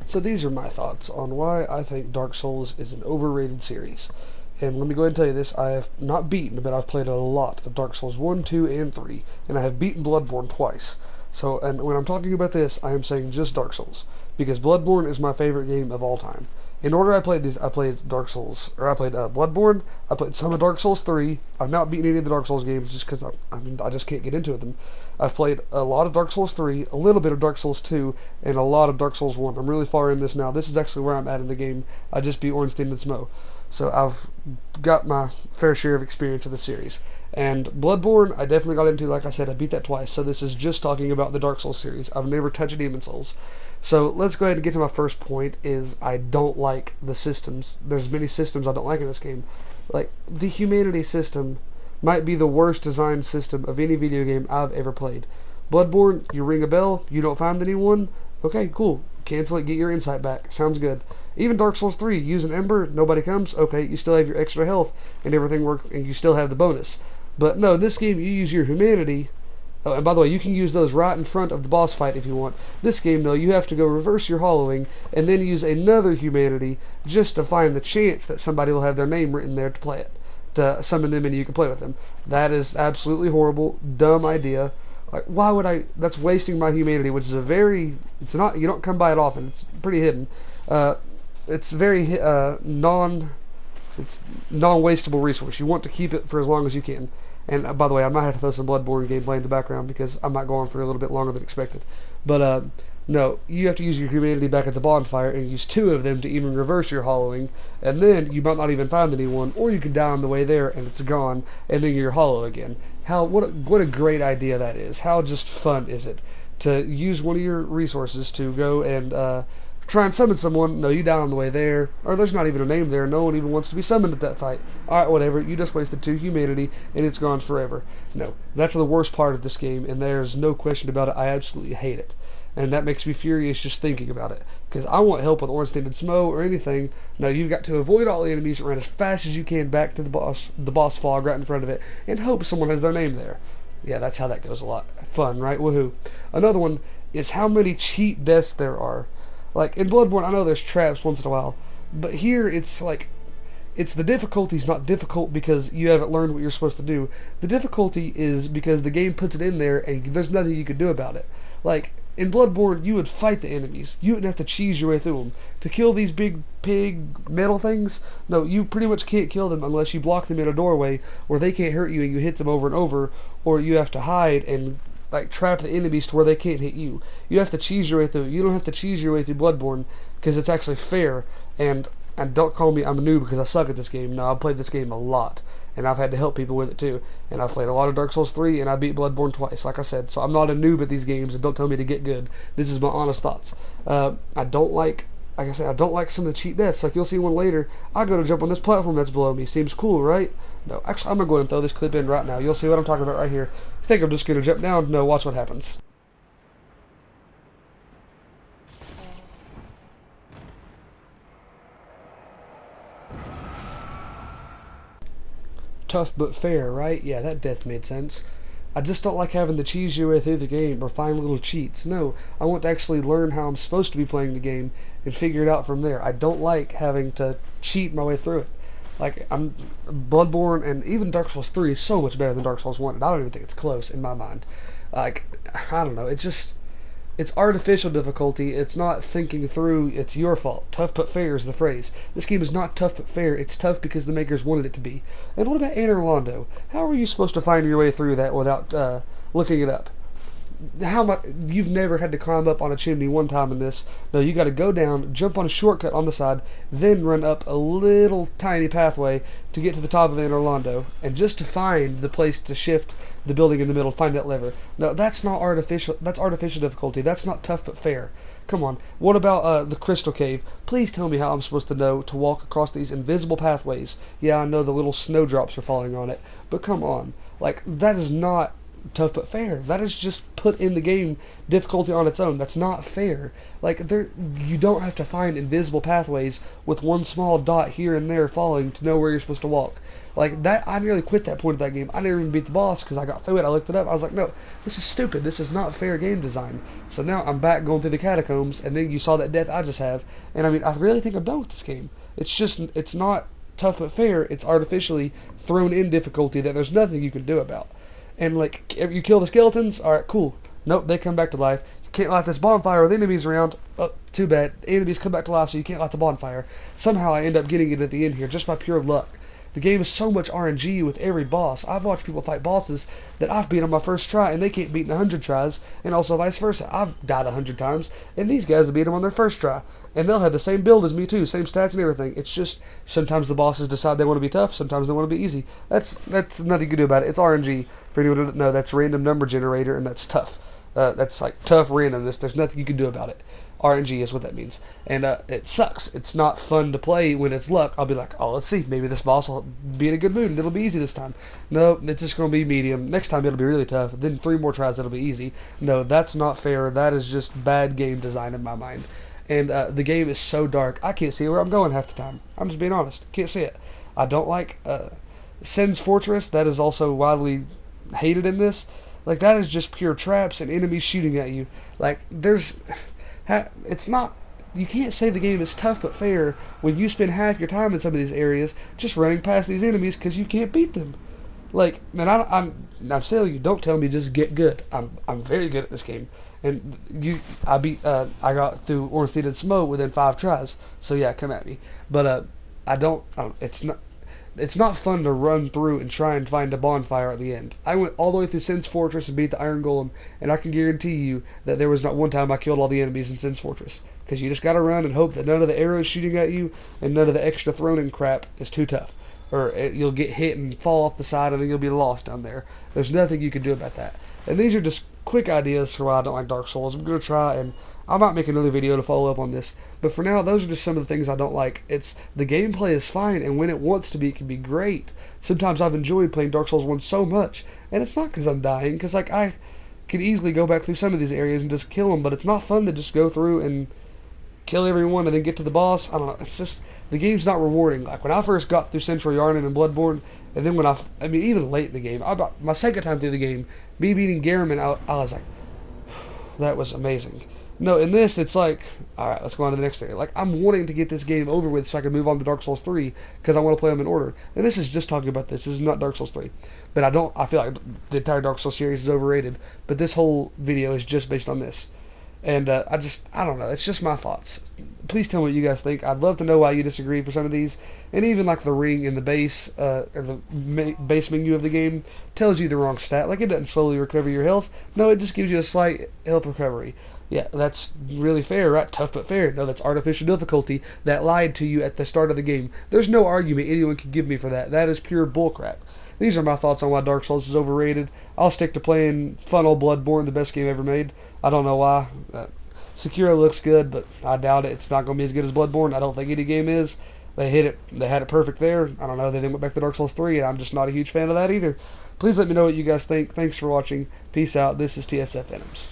So these are my thoughts on why I think Dark Souls is an overrated series. And let me go ahead and tell you this, I have not beaten, but I've played a lot of Dark Souls 1, 2, and 3, and I have beaten Bloodborne twice. So, and when I'm talking about this, I am saying just Dark Souls, because Bloodborne is my favorite game of all time. In order I played these, I played Dark Souls, or I played Bloodborne, I played some of Dark Souls 3, I've not beaten any of the Dark Souls games just because I just can't get into them. I've played a lot of Dark Souls 3, a little bit of Dark Souls 2, and a lot of Dark Souls 1. I'm really far in this now. This is actually where I'm at in the game. I just beat Ornstein and Smough. So I've got my fair share of experience with the series. And Bloodborne, I definitely got into, like I said, I beat that twice. So this is just talking about the Dark Souls series. I've never touched Demon Souls. So let's go ahead and get to my first point, is I don't like the systems. There's many systems I don't like in this game. Like, the humanity system might be the worst designed system of any video game I've ever played. Bloodborne, you ring a bell, you don't find anyone, okay, cool. Cancel it, get your insight back. Sounds good. Even Dark Souls 3, use an ember, nobody comes, okay, you still have your extra health, and everything works, and you still have the bonus. But no, this game, you use your humanity. Oh, and by the way, you can use those right in front of the boss fight if you want. This game, though, you have to go reverse your hollowing, and then use another humanity just to find the chance that somebody will have their name written there to play it. To summon them and you can play with them. That is absolutely horrible, dumb idea. Like, why would I? That's wasting my humanity, which is a very. It's not. You don't come by it often. It's pretty hidden. It's very It's non-wastable resource. You want to keep it for as long as you can. And by the way, I might have to throw some Bloodborne gameplay in the background because I might go on for a little bit longer than expected. But no, you have to use your humanity back at the bonfire and use 2 of them to even reverse your hollowing, and then you might not even find anyone, or you can die on the way there and it's gone, and then you're hollow again. What a great idea that is. How just fun is it to use one of your resources to go and try and summon someone? No, you die on the way there, or there's not even a name there, no one even wants to be summoned at that fight. Alright, whatever, you just wasted 2 humanity, and it's gone forever. No, that's the worst part of this game, and there's no question about it. I absolutely hate it. And that makes me furious just thinking about it. Because I want help with Ornstein and Smough or anything. No, you've got to avoid all the enemies, run as fast as you can back to the boss fog right in front of it, and hope someone has their name there. Yeah, that's how that goes a lot. Fun, right? Woohoo. Another one is how many cheat deaths there are. Like, in Bloodborne, I know there's traps once in a while, but here it's like, it's the difficulty's not difficult because you haven't learned what you're supposed to do. The difficulty is because the game puts it in there and there's nothing you can do about it. Like, in Bloodborne, you would fight the enemies. You wouldn't have to cheese your way through them. To kill these big pig metal things, no, you pretty much can't kill them unless you block them in a doorway where they can't hurt you and you hit them over and over, or you have to hide and like trap the enemies to where they can't hit you. You have to cheese your way through. You don't have to cheese your way through Bloodborne because it's actually fair. And don't call me I'm a noob because I suck at this game. No, I've played this game a lot, and I've had to help people with it too. And I've played a lot of Dark Souls 3, and I beat Bloodborne twice, like I said. So I'm not a noob at these games, and don't tell me to get good. This is my honest thoughts. I don't like I said, I don't like some of the cheat deaths. Like, you'll see one later. I go to jump on this platform that's below me. Seems cool, right? No, actually, I'm going to go ahead and throw this clip in right now. You'll see what I'm talking about right here. You think I'm just going to jump down? No, watch what happens. Tough but fair, right? Yeah, that death made sense. I just don't like having to cheese your way through the game or find little cheats. No, I want to actually learn how I'm supposed to be playing the game and figure it out from there. I don't like having to cheat my way through it. Like, Bloodborne and even Dark Souls 3 is so much better than Dark Souls 1, and I don't even think it's close in my mind. Like, I don't know, it's artificial difficulty. It's not thinking through. It's your fault. Tough but fair is the phrase. This game is not tough but fair. It's tough because the makers wanted it to be. And what about Anor Londo? How are you supposed to find your way through that without looking it up? How much? You've never had to climb up on a chimney one time in this. No, you got to go down, jump on a shortcut on the side, then run up a little tiny pathway to get to the top of Anor Londo, and just to find the place to shift the building in the middle, find that lever. No, that's not artificial. That's artificial difficulty. That's not tough but fair. Come on. What about the Crystal Cave? Please tell me how I'm supposed to know to walk across these invisible pathways. Yeah, I know the little snowdrops are falling on it, but come on. Like, that is not tough but fair. That is just put in the game difficulty on its own. That's not fair. Like you don't have to find invisible pathways with one small dot here and there falling to know where you're supposed to walk. Like that, I nearly quit that point of that game. I never even beat the boss because I got through it. I looked it up. I was like, no, this is stupid. This is not fair game design. So now I'm back going through the catacombs, and then you saw that death I just have, and I mean, I really think I'm done with this game. It's not tough but fair. It's artificially thrown in difficulty that there's nothing you can do about. And like, if you kill the skeletons, alright, cool. Nope, they come back to life. You can't light this bonfire with enemies around. Oh, too bad. The enemies come back to life, so you can't light the bonfire. Somehow I end up getting it at the end here, just by pure luck. The game is so much RNG with every boss. I've watched people fight bosses that I've beat on my first try, and they can't beat in 100 tries, and also vice versa. I've died 100 times, and these guys have beat them on their first try. And they'll have the same build as me too, same stats and everything. It's just sometimes the bosses decide they want to be tough, sometimes they want to be easy. That's nothing you can do about it. It's RNG. For anyone who doesn't know, that's random number generator, and that's tough. That's like tough randomness. There's nothing you can do about it. RNG is what that means. And it sucks. It's not fun to play when it's luck. I'll be like, oh, let's see. Maybe this boss will be in a good mood and it'll be easy this time. No, it's just going to be medium. Next time it'll be really tough. Then 3 more tries it'll be easy. No, that's not fair. That is just bad game design in my mind. And the game is so dark. I can't see where I'm going half the time. I'm just being honest. Can't see it. I don't like Sin's Fortress. That is also widely hated in this. Like, that is just pure traps and enemies shooting at you. Like, it's not, you can't say the game is tough but fair when you spend half your time in some of these areas just running past these enemies because you can't beat them. Like, man, I'm telling you, don't tell me just get good. I'm very good at this game, and I got through Ornstein and Smoke within 5 tries. So yeah, come at me. But it's not fun to run through and try and find a bonfire at the end. I went all the way through Sin's Fortress and beat the Iron Golem, and I can guarantee you that there was not one time I killed all the enemies in Sin's Fortress. Because you just gotta run and hope that none of the arrows shooting at you and none of the extra thrown-in crap is too tough. Or you'll get hit and fall off the side and then you'll be lost down there. There's nothing you can do about that. And these are just quick ideas for why I don't like Dark Souls. I'm gonna try, and I might make another video to follow up on this. But for now, those are just some of the things I don't like. The gameplay is fine, and when it wants to be, it can be great. Sometimes I've enjoyed playing Dark Souls 1 so much, and it's not because I'm dying, because like I could easily go back through some of these areas and just kill them, but it's not fun to just go through and kill everyone and then get to the boss. I don't know. It's just, the game's not rewarding. Like when I first got through Central Yarnan and Bloodborne, and then when I mean even late in the game, my second time through the game, me beating Garamond, I was like, that was amazing. No, in this, it's like, alright, let's go on to the next area. Like, I'm wanting to get this game over with so I can move on to Dark Souls 3, because I want to play them in order. And this is just talking about this. This is not Dark Souls 3. But I feel like the entire Dark Souls series is overrated. But this whole video is just based on this. And I don't know. It's just my thoughts. Please tell me what you guys think. I'd love to know why you disagree for some of these. And even like the ring in the base, or the base menu of the game, tells you the wrong stat. Like, it doesn't slowly recover your health. No, it just gives you a slight health recovery. Yeah, that's really fair, right? Tough but fair. No, that's artificial difficulty that lied to you at the start of the game. There's no argument anyone can give me for that. That is pure bullcrap. These are my thoughts on why Dark Souls is overrated. I'll stick to playing fun old Bloodborne, the best game ever made. I don't know why. Sekiro looks good, but I doubt it. It's not going to be as good as Bloodborne. I don't think any game is. They hit it. They had it perfect there. I don't know. They then went back to Dark Souls 3, and I'm just not a huge fan of that either. Please let me know what you guys think. Thanks for watching. Peace out. This is TSF Venoms.